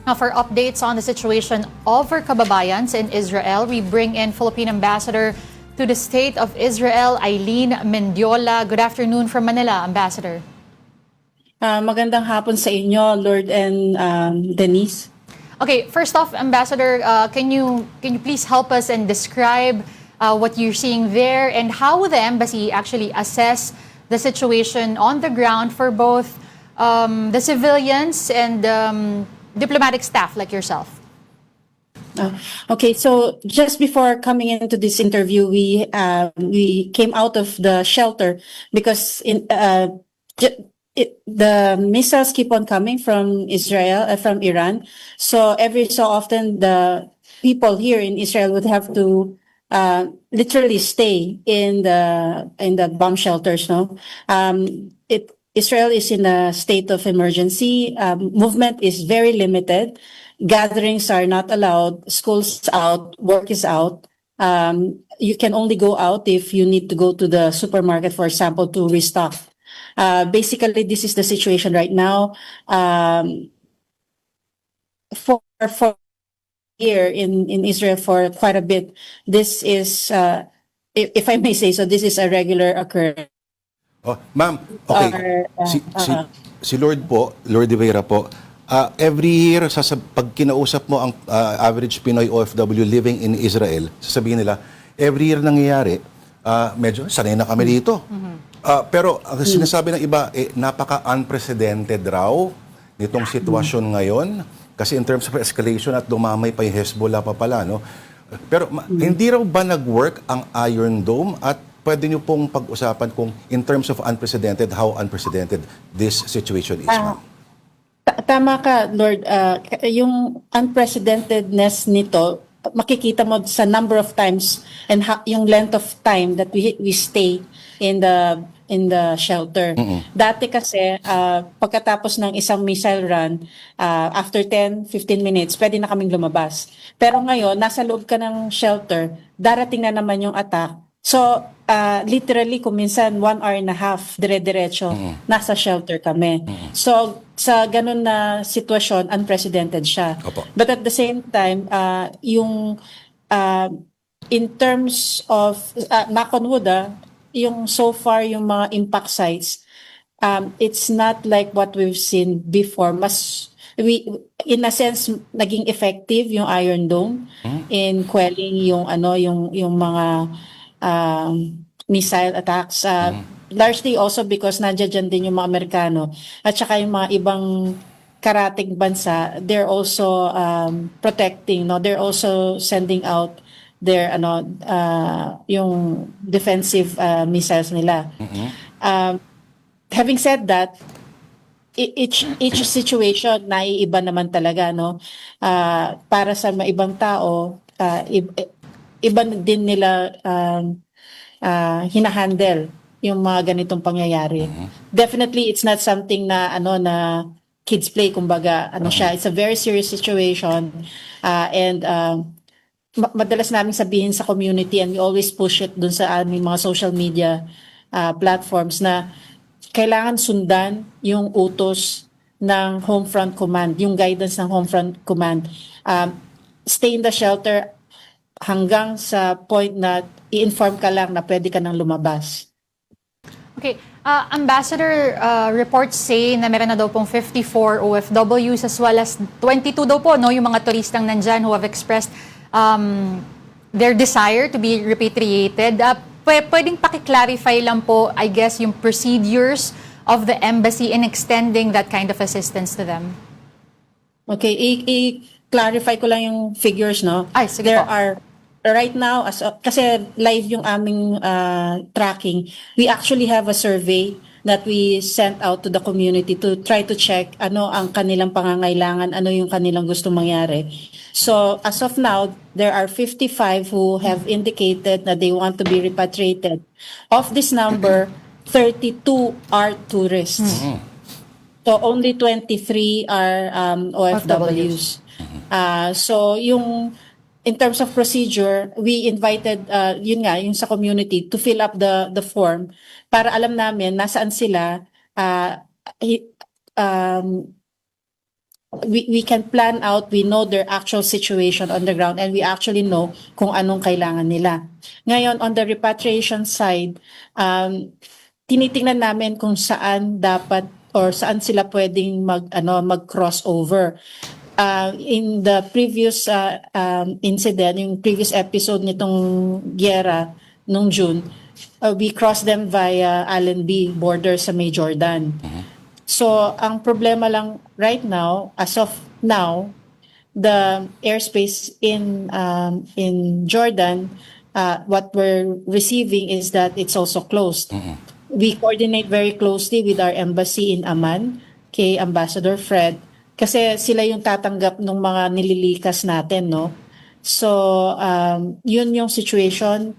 Now, for updates on the situation of our kababayans in Israel, we bring in Philippine Ambassador to the State of Israel, Eileen Mendiola. Good afternoon from Manila, Ambassador. Magandang hapon sa inyo, Lord and Denise. Okay, first off, Ambassador, can you please help us and describe what you're seeing there and how the embassy actually assess the situation on the ground for both the civilians and diplomatic staff like yourself? Okay, so just before coming into this interview, we came out of the shelter because the missiles keep on coming from Israel, from Iran. So every so often, the people here in Israel would have to literally stay in the bomb shelters. No, Israel is in a state of emergency. Movement is very limited. Gatherings are not allowed. School's out. Work is out. You can only go out if you need to go to the supermarket, for example, to restock. Basically, this is the situation right now. For here in Israel for quite a bit, this is, if I may say so, this is a regular occurrence. Oh, ma'am, okay. Si Lord po, Lord De Vera po, every year, pag kinausap mo ang average Pinoy OFW living in Israel, sasabihin nila, every year nangyayari, medyo sanay na kami dito. Pero ang sinasabi ng iba, napaka-unprecedented raw nitong sitwasyon ngayon. Kasi in terms of escalation at dumamay pa yung Hezbollah pa pala, no? Pero hindi raw ba nag-work ang Iron Dome at pwede nyo pong pag-usapan kung in terms of unprecedented, how unprecedented this situation is, ma'am? Tama ka, Lord. Yung unprecedentedness nito, makikita mo sa number of times and yung length of time that we stay in the shelter. Dati kasi, pagkatapos ng isang missile run, after 10-15 minutes, pwede na kaming lumabas. Pero ngayon, nasa loob ka ng shelter, darating na naman yung attack. So, literally, kung minsan 1 hour and a half, dire-diretso, nasa shelter kami. So, sa ganun na sitwasyon, unprecedented siya. Opo. But at the same time, in terms of, knock on wood, yung so far, yung mga impact sites, it's not like what we've seen before. In a sense, naging effective yung Iron Dome in quelling yung mga missile attacks. Largely also because nandiyan din yung mga Amerikano at saka yung mga ibang karating bansa, they're also protecting, no? They're also sending out their yung defensive missiles nila. Having said that, each situation naiiba naman talaga, no? Para sa mga ibang tao, iba din nila hinahandle yung mga ganitong pangyayari. Definitely, it's not something na na kids play, kumbaga, siya. It's a very serious situation, and madalas namin sabihin sa community, and we always push it dun sa aming mga social media platforms, na kailangan sundan yung utos ng Homefront Command, yung guidance ng Homefront Command. Stay in the shelter hanggang sa point na i-inform ka lang na pwede ka nang lumabas. Okay. Ambassador, reports say na meron na daw pong 54 OFWs as well as 22 daw po, no, yung mga turistang nandyan who have expressed their desire to be repatriated. Pwedeng paki-clarify lang po, I guess, yung procedures of the embassy in extending that kind of assistance to them. Okay, i-clarify ko lang yung figures, no? Ay, sige There po. are, right now, kasi live yung aming tracking, we actually have a survey that we sent out to the community to try to check ano ang kanilang pangangailangan, ano yung kanilang gusto mangyari. So, as of now, there are 55 who have indicated that they want to be repatriated. Of this number, 32 are tourists. So, only 23 are OFWs. So, in terms of procedure, we invited, yun nga, yung sa community to fill up the form para alam namin nasaan sila, we can plan out, we know their actual situation on the ground, and we actually know kung anong kailangan nila. Ngayon, on the repatriation side, tinitingnan namin kung saan dapat or saan sila pwedeng mag-cross over. In the previous incident, yung previous episode nitong Giyera nung June, we crossed them via Allenby border sa May Jordan. So, ang problema lang right now, as of now, the airspace in Jordan, what we're receiving is that it's also closed. We coordinate very closely with our embassy in Amman, kay Ambassador Fred, kasi sila yung tatanggap ng mga nililikas natin, no? So, yun yung situation.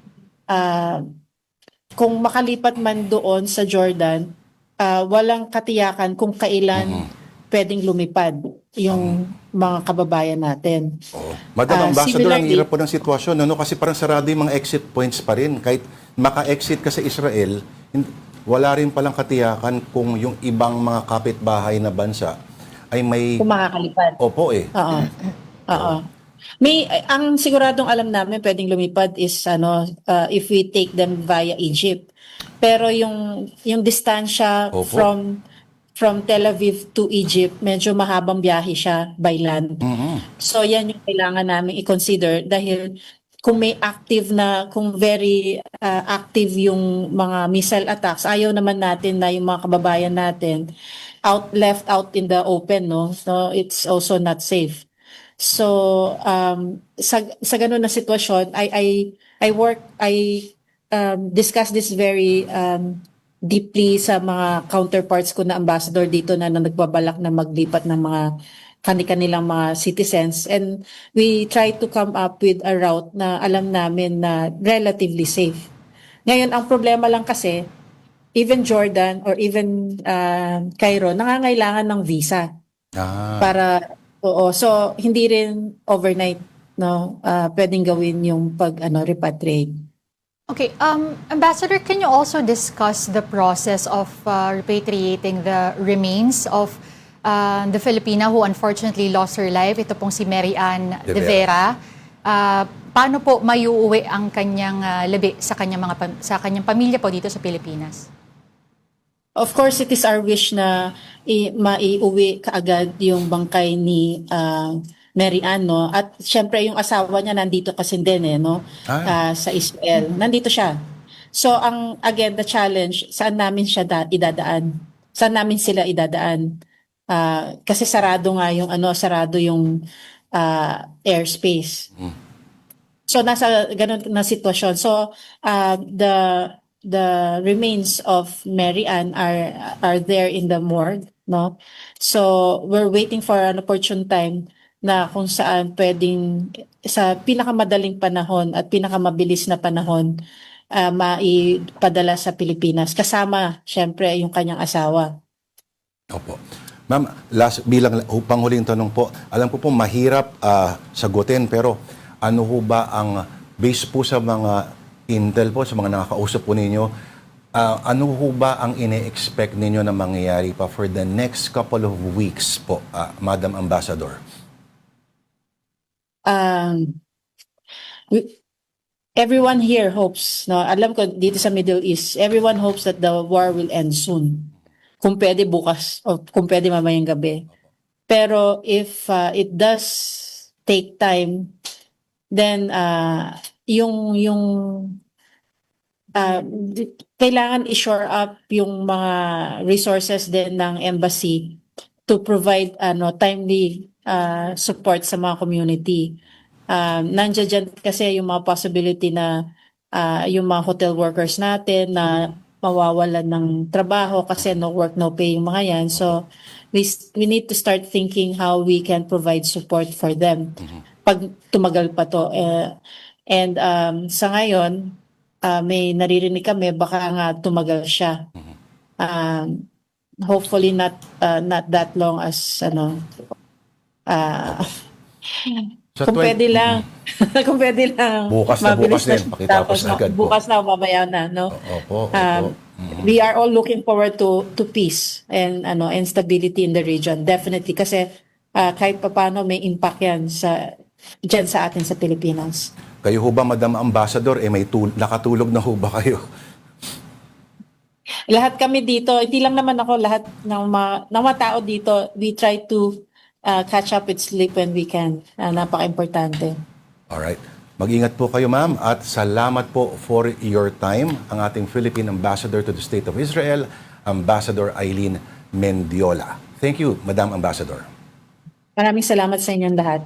Kung makalipat man doon sa Jordan, walang katiyakan kung kailan pwedeng lumipad yung mga kababayan natin. Madam Ambassador, ang Similarly, hirap po ng sitwasyon, ano? Kasi parang sarado yung mga exit points pa rin. Kahit maka-exit ka sa Israel, wala rin palang katiyakan kung yung ibang mga kapitbahay na bansa ay may... kung makakalipad. Opo eh. Oo. Oo. Ang siguradong alam namin pwedeng lumipad is if we take them via Egypt. Pero yung distansya Opo. from Tel Aviv to Egypt, medyo mahabang biyahe siya by land. So yan yung kailangan namin i-consider dahil kung may kung very active yung mga missile attacks, ayaw naman natin na yung mga kababayan natin left out in the open, no? So it's also not safe. So sa ganun na sitwasyon, I discuss this very deeply sa mga counterparts ko na ambassador dito na nagbabalak na maglipat ng mga kanilang mga citizens, and we try to come up with a route na alam namin na relatively safe. Ngayon, ang problema lang kasi, even Jordan or even Cairo, nangangailangan ng visa para, so hindi rin overnight, no, pwedeng gawin yung repatriate. Okay, Ambassador, can you also discuss the process of repatriating the remains of the Filipina who unfortunately lost her life? Ito pong si Mary Ann De Vera. Paano po maiuwi ang kanyang labi sa kanyang pamilya po dito sa Pilipinas? Of course, it is our wish na maiuwi kaagad yung bangkay ni Mary Ann, no? At syempre yung asawa niya nandito kasi din no? Sa Israel. Nandito siya. So again, the challenge, saan namin siya idadaan? Saan namin sila idadaan? Kasi sarado nga yung sarado yung airspace. So nasa ganun na sitwasyon. So the remains of Mary Ann are there in the morgue, no? So we're waiting for an opportune time na kung saan pwedeng sa pinakamadaling panahon at pinakamabilis na panahon maipadala sa Pilipinas kasama syempre yung kanyang asawa. Opo. Ma'am, bilang panghuling tanong po, alam ko po mahirap sagutin, pero ano ho ba ang base po sa mga intel po, sa mga nakakausap po ninyo, ano ho ba ang ine-expect ninyo na mangyayari pa for the next couple of weeks po, Madam Ambassador? Everyone here hopes, no? Alam ko dito sa Middle East, everyone hopes that the war will end soon. Kung pwede bukas o kung pwede mamayang gabi. Pero if it does take time, then kailangan i-shore up yung mga resources din ng embassy to provide timely support sa mga community. Nandiyan dyan kasi yung mga possibility na yung mga hotel workers natin na mawawalan ng trabaho kasi no work, no pay yung mga yan. So we need to start thinking how we can provide support for them pag tumagal pa to. And sa ngayon, may naririnig kami baka nga tumagal siya. Hopefully not that long as kung pwede lang. Kung pwede lang. Bukas na bukas din. Pakitapos na agad po. Bukas na, mamaya na. No? Opo. We are all looking forward to peace and stability in the region. Definitely. Kasi kahit papaano may impact yan dyan sa atin sa Pilipinas. Kayo ho ba, Madam Ambassador, nakatulog na ho ba kayo? Lahat kami dito, hindi lang naman ako, lahat ng mga tao dito, we try to catch up with sleep when we can. Napaka-importante. Alright. Mag-ingat po kayo, ma'am, at salamat po for your time. Ang ating Philippine Ambassador to the State of Israel, Ambassador Eileen Mendiola. Thank you, Madam Ambassador. Maraming salamat sa inyong lahat.